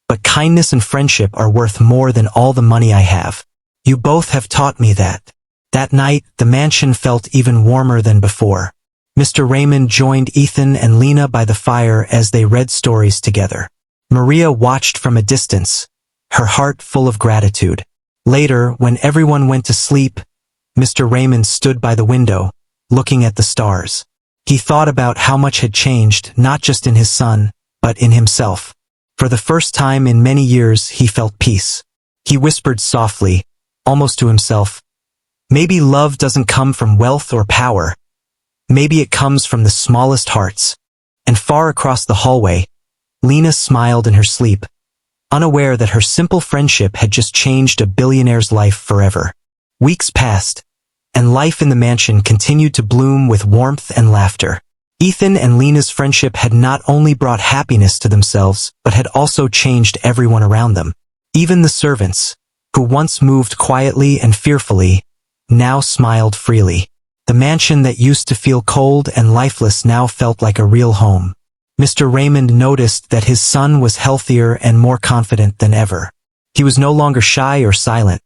but kindness and friendship are worth more than all the money I have. You both have taught me that. That night, the mansion felt even warmer than before. Mr. Raymond joined Ethan and Lena by the fire as they read stories together. Maria watched from a distance, her heart full of gratitude. Later, when everyone went to sleep, Mr. Raymond stood by the window, looking at the stars. He thought about how much had changed, not just in his son, but in himself. For the first time in many years, he felt peace. He whispered softly, almost to himself, "Maybe love doesn't come from wealth or power. Maybe it comes from the smallest hearts." And far across the hallway, Lena smiled in her sleep, unaware that her simple friendship had just changed a billionaire's life forever. Weeks passed, and life in the mansion continued to bloom with warmth and laughter. Ethan and Lena's friendship had not only brought happiness to themselves, but had also changed everyone around them. Even the servants, who once moved quietly and fearfully, now smiled freely. The mansion that used to feel cold and lifeless now felt like a real home. Mr. Raymond noticed that his son was healthier and more confident than ever. He was no longer shy or silent.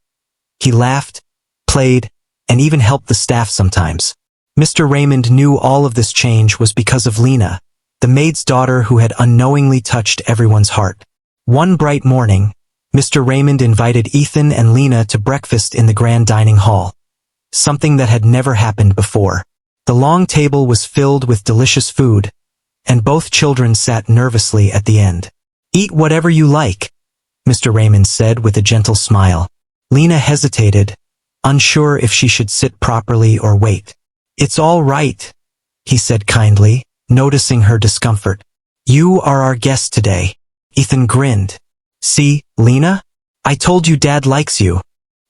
He laughed, played, and even helped the staff sometimes. Mr. Raymond knew all of this change was because of Lena, the maid's daughter who had unknowingly touched everyone's heart. One bright morning, Mr. Raymond invited Ethan and Lena to breakfast in the grand dining hall, something that had never happened before. The long table was filled with delicious food, and both children sat nervously at the end. "Eat whatever you like," Mr. Raymond said with a gentle smile. Lena hesitated, unsure if she should sit properly or wait. "It's all right," he said kindly, noticing her discomfort. "You are our guest today." Ethan grinned. "See, Lena? I told you Dad likes you."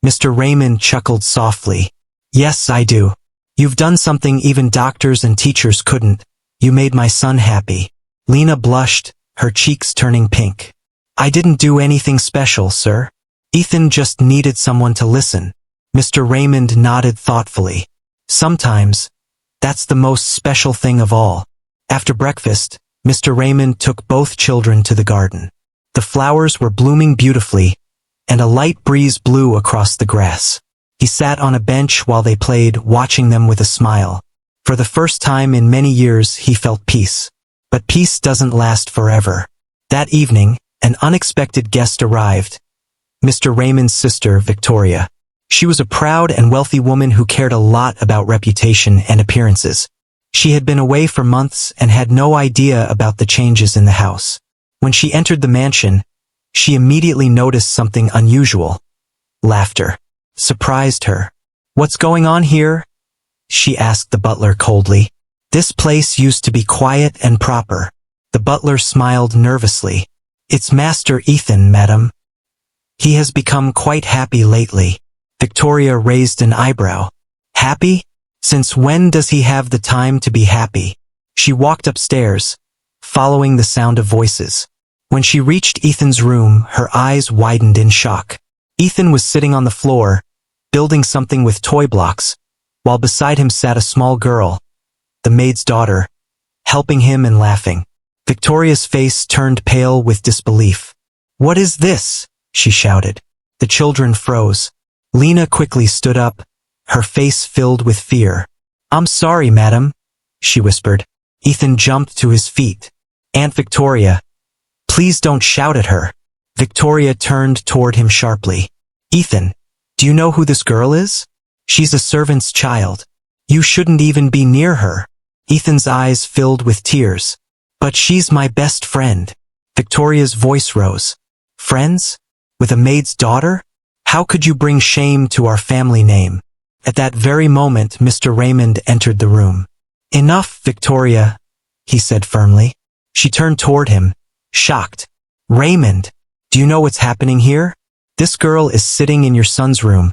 Mr. Raymond chuckled softly. "Yes, I do. You've done something even doctors and teachers couldn't. You made my son happy." Lena blushed, her cheeks turning pink. "I didn't do anything special, sir. Ethan just needed someone to listen." Mr. Raymond nodded thoughtfully. "Sometimes, that's the most special thing of all." After breakfast, Mr. Raymond took both children to the garden. The flowers were blooming beautifully, and a light breeze blew across the grass. He sat on a bench while they played, watching them with a smile. For the first time in many years, he felt peace. But peace doesn't last forever. That evening, an unexpected guest arrived. Mr. Raymond's sister, Victoria. She was a proud and wealthy woman who cared a lot about reputation and appearances. She had been away for months and had no idea about the changes in the house. When she entered the mansion, she immediately noticed something unusual. Laughter surprised her. "What's going on here?" she asked the butler coldly. "This place used to be quiet and proper." The butler smiled nervously. "It's Master Ethan, madam. He has become quite happy lately." Victoria raised an eyebrow. "Happy? Since when does he have the time to be happy?" She walked upstairs, following the sound of voices. When she reached Ethan's room, her eyes widened in shock. Ethan was sitting on the floor, building something with toy blocks, while beside him sat a small girl, the maid's daughter, helping him and laughing. Victoria's face turned pale with disbelief. "What is this?" she shouted. The children froze. Lena quickly stood up, her face filled with fear. "I'm sorry, madam," she whispered. Ethan jumped to his feet. "Aunt Victoria, please don't shout at her." Victoria turned toward him sharply. "Ethan, do you know who this girl is? She's a servant's child. You shouldn't even be near her." Ethan's eyes filled with tears. "But she's my best friend." Victoria's voice rose. "Friends? With a maid's daughter? How could you bring shame to our family name?" At that very moment, Mr. Raymond entered the room. "Enough, Victoria," he said firmly. She turned toward him, shocked. "Raymond, do you know what's happening here? This girl is sitting in your son's room,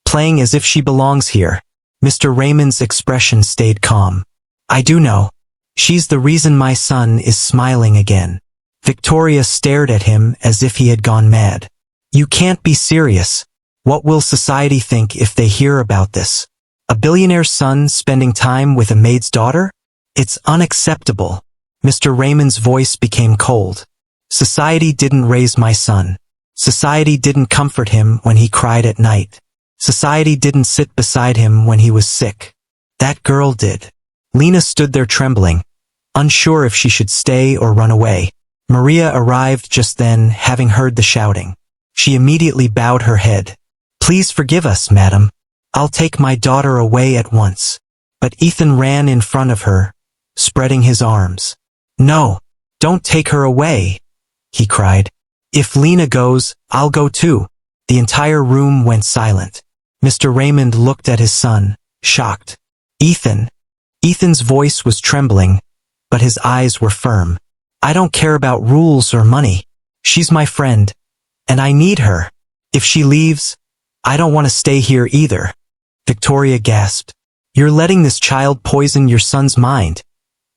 playing as if she belongs here." Mr. Raymond's expression stayed calm. "I do know. She's the reason my son is smiling again." Victoria stared at him as if he had gone mad. "You can't be serious. What will society think if they hear about this? A billionaire's son spending time with a maid's daughter? It's unacceptable." Mr. Raymond's voice became cold. Society didn't raise my son. Society didn't comfort him when he cried at night. Society didn't sit beside him when he was sick. That girl did. Lena stood there trembling, unsure if she should stay or run away. Maria arrived just then, having heard the shouting. She immediately bowed her head. "Please forgive us, madam. I'll take my daughter away at once." But Ethan ran in front of her, spreading his arms. "No, don't take her away," he cried. "If Lena goes, I'll go too." The entire room went silent. Mr. Raymond looked at his son, shocked. "Ethan." Ethan's voice was trembling, but his eyes were firm. "I don't care about rules or money. She's my friend, and I need her. If she leaves, I don't want to stay here either." Victoria gasped. "You're letting this child poison your son's mind,"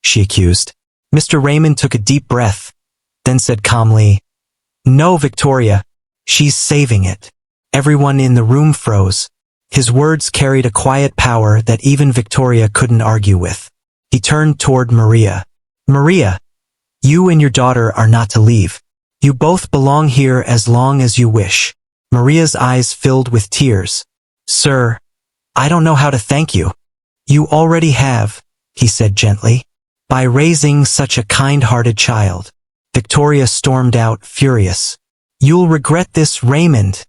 she accused. Mr. Raymond took a deep breath, then said calmly, "No, Victoria, she's saving it." Everyone in the room froze. His words carried a quiet power that even Victoria couldn't argue with. He turned toward Maria. "Maria, you and your daughter are not to leave. You both belong here as long as you wish." Maria's eyes filled with tears. "Sir, I don't know how to thank you." "You already have," he said gently, "by raising such a kind-hearted child." Victoria stormed out, furious. "You'll regret this, Raymond,"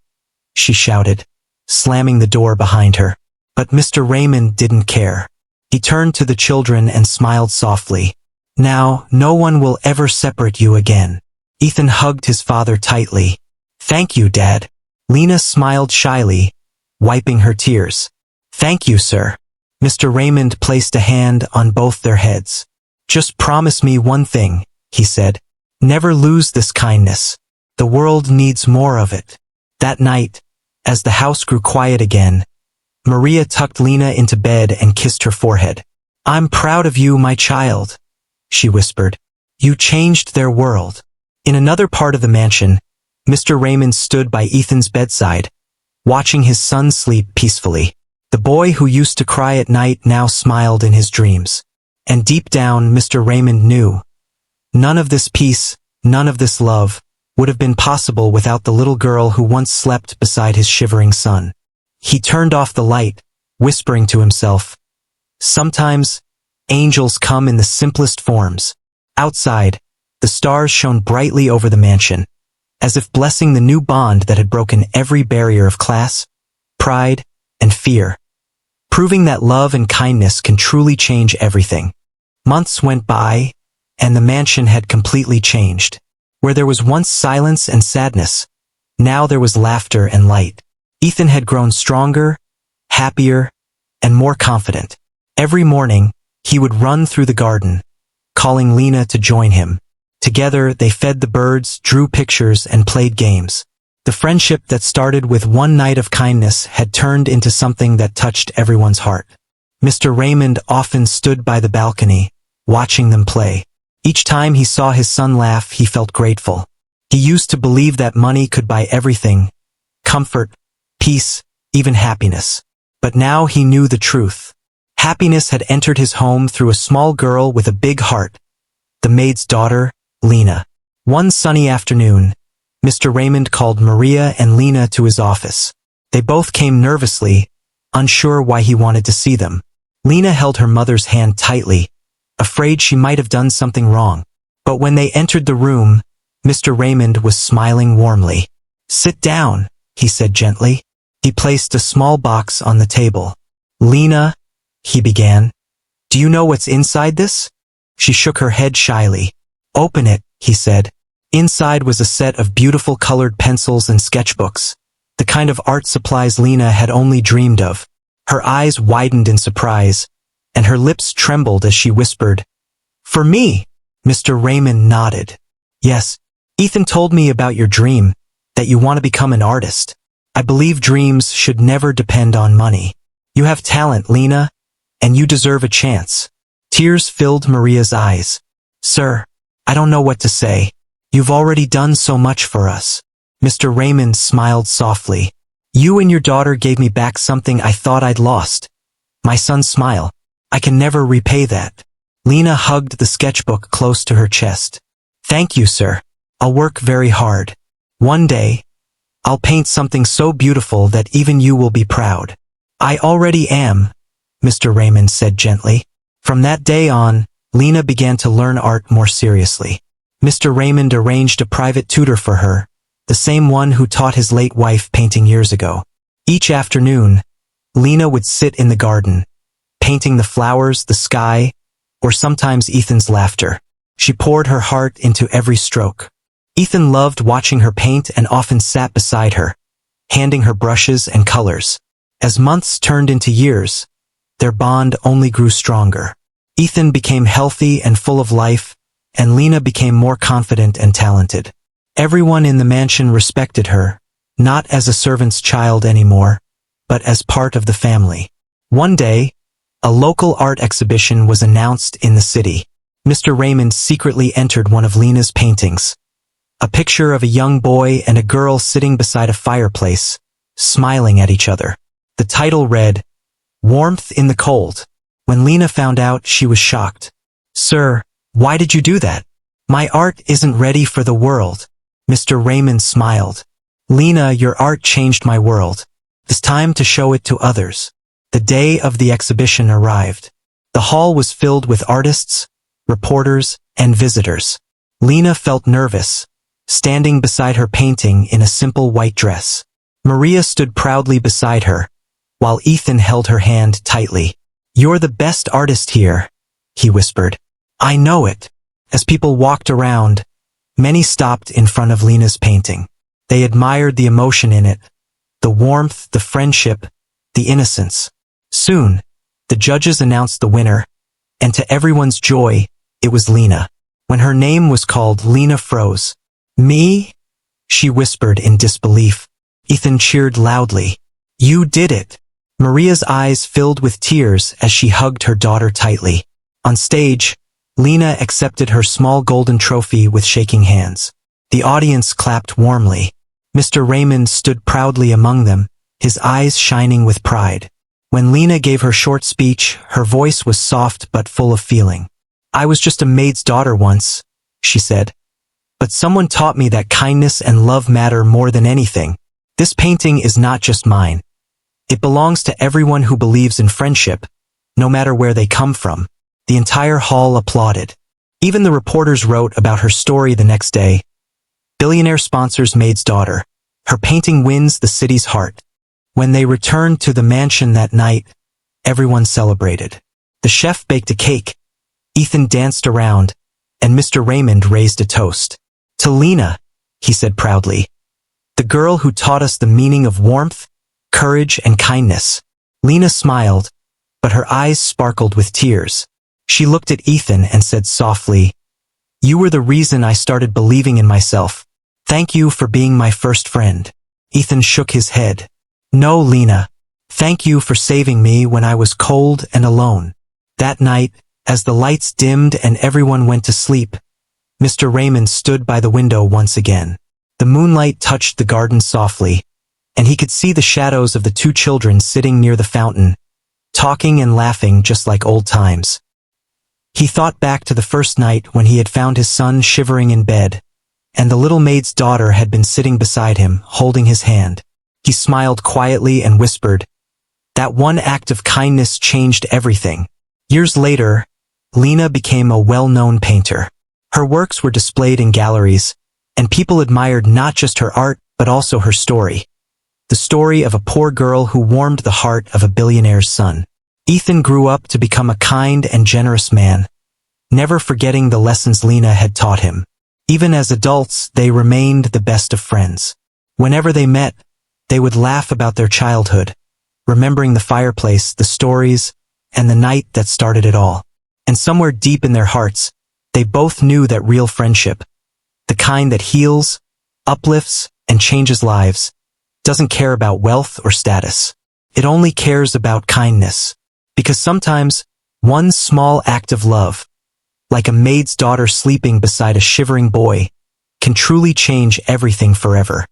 she shouted, slamming the door behind her. But Mr. Raymond didn't care. He turned to the children and smiled softly. "Now, no one will ever separate you again." Ethan hugged his father tightly. "Thank you, Dad." Lena smiled shyly, wiping her tears. "Thank you, sir." Mr. Raymond placed a hand on both their heads. "Just promise me one thing," he said. "Never lose this kindness. The world needs more of it." That night, as the house grew quiet again, Maria tucked Lena into bed and kissed her forehead. "I'm proud of you, my child," she whispered. "You changed their world." In another part of the mansion, Mr. Raymond stood by Ethan's bedside, watching his son sleep peacefully. The boy who used to cry at night now smiled in his dreams. And deep down, Mr. Raymond knew none of this peace, none of this love, would have been possible without the little girl who once slept beside his shivering son. He turned off the light, whispering to himself, "Sometimes, angels come in the simplest forms." Outside, the stars shone brightly over the mansion, as if blessing the new bond that had broken every barrier of class, pride, and fear, proving that love and kindness can truly change everything. Months went by, and the mansion had completely changed. Where there was once silence and sadness, now there was laughter and light. Ethan had grown stronger, happier, and more confident. Every morning, he would run through the garden, calling Lena to join him. Together, they fed the birds, drew pictures, and played games. The friendship that started with one night of kindness had turned into something that touched everyone's heart. Mr. Raymond often stood by the balcony, watching them play. Each time he saw his son laugh, he felt grateful. He used to believe that money could buy everything, comfort, peace, even happiness. But now he knew the truth. Happiness had entered his home through a small girl with a big heart, the maid's daughter, Lena. One sunny afternoon, Mr. Raymond called Maria and Lena to his office. They both came nervously, unsure why he wanted to see them. Lena held her mother's hand tightly, afraid she might have done something wrong. But when they entered the room, Mr. Raymond was smiling warmly. "Sit down," he said gently. He placed a small box on the table. "Lena," he began, "do you know what's inside this?" She shook her head shyly. "Open it," he said. Inside was a set of beautiful colored pencils and sketchbooks, the kind of art supplies Lena had only dreamed of. Her eyes widened in surprise, and her lips trembled as she whispered, "For me?" Mr. Raymond nodded. "Yes, Ethan told me about your dream, that you want to become an artist. I believe dreams should never depend on money. You have talent, Lena, and you deserve a chance." Tears filled Maria's eyes. "Sir, I don't know what to say. You've already done so much for us." Mr. Raymond smiled softly. "You and your daughter gave me back something I thought I'd lost. My son's smile. I can never repay that." Lena hugged the sketchbook close to her chest. Thank you, sir. I'll work very hard. One day, I'll paint something so beautiful that even you will be proud. I already am, Mr. Raymond said gently. From that day on, Lena began to learn art more seriously. Mr. Raymond arranged a private tutor for her, the same one who taught his late wife painting years ago. Each afternoon, Lena would sit in the garden, painting the flowers, the sky, or sometimes Ethan's laughter. She poured her heart into every stroke. Ethan loved watching her paint and often sat beside her, handing her brushes and colors. As months turned into years, their bond only grew stronger. Ethan became healthy and full of life, and Lena became more confident and talented. Everyone in the mansion respected her, not as a servant's child anymore, but as part of the family. One day, a local art exhibition was announced in the city. Mr. Raymond secretly entered one of Lena's paintings. A picture of a young boy and a girl sitting beside a fireplace, smiling at each other. The title read, Warmth in the Cold. When Lena found out, she was shocked. Sir, why did you do that? My art isn't ready for the world. Mr. Raymond smiled. Lena, your art changed my world. It's time to show it to others. The day of the exhibition arrived. The hall was filled with artists, reporters, and visitors. Lena felt nervous, standing beside her painting in a simple white dress. Maria stood proudly beside her, while Ethan held her hand tightly. You're the best artist here, he whispered. I know it. As people walked around, many stopped in front of Lena's painting. They admired the emotion in it, the warmth, the friendship, the innocence. Soon, the judges announced the winner, and to everyone's joy, it was Lena. When her name was called, Lena froze. Me? She whispered in disbelief. Ethan cheered loudly. You did it. Maria's eyes filled with tears as she hugged her daughter tightly. On stage, Lena accepted her small golden trophy with shaking hands. The audience clapped warmly. Mr. Raymond stood proudly among them, his eyes shining with pride. When Lena gave her short speech, her voice was soft but full of feeling. I was just a maid's daughter once, she said. But someone taught me that kindness and love matter more than anything. This painting is not just mine. It belongs to everyone who believes in friendship, no matter where they come from. The entire hall applauded. Even the reporters wrote about her story the next day. Billionaire sponsors Maid's daughter. Her painting wins the city's heart. When they returned to the mansion that night, everyone celebrated. The chef baked a cake. Ethan danced around, and Mr. Raymond raised a toast. To Lena, he said proudly. The girl who taught us the meaning of warmth, courage, and kindness. Lena smiled, but her eyes sparkled with tears. She looked at Ethan and said softly, You were the reason I started believing in myself. Thank you for being my first friend. Ethan shook his head. No, Lena. Thank you for saving me when I was cold and alone. That night, as the lights dimmed and everyone went to sleep, Mr. Raymond stood by the window once again. The moonlight touched the garden softly, and he could see the shadows of the two children sitting near the fountain, talking and laughing just like old times. He thought back to the first night when he had found his son shivering in bed, and the little maid's daughter had been sitting beside him, holding his hand. He smiled quietly and whispered, That one act of kindness changed everything. Years later, Lena became a well-known painter. Her works were displayed in galleries, and people admired not just her art, but also her story. The story of a poor girl who warmed the heart of a billionaire's son. Ethan grew up to become a kind and generous man, never forgetting the lessons Lena had taught him. Even as adults, they remained the best of friends. Whenever they met, they would laugh about their childhood, remembering the fireplace, the stories, and the night that started it all. And somewhere deep in their hearts, they both knew that real friendship, the kind that heals, uplifts, and changes lives, doesn't care about wealth or status. It only cares about kindness. Because sometimes, one small act of love, like a maid's daughter sleeping beside a shivering boy, can truly change everything forever.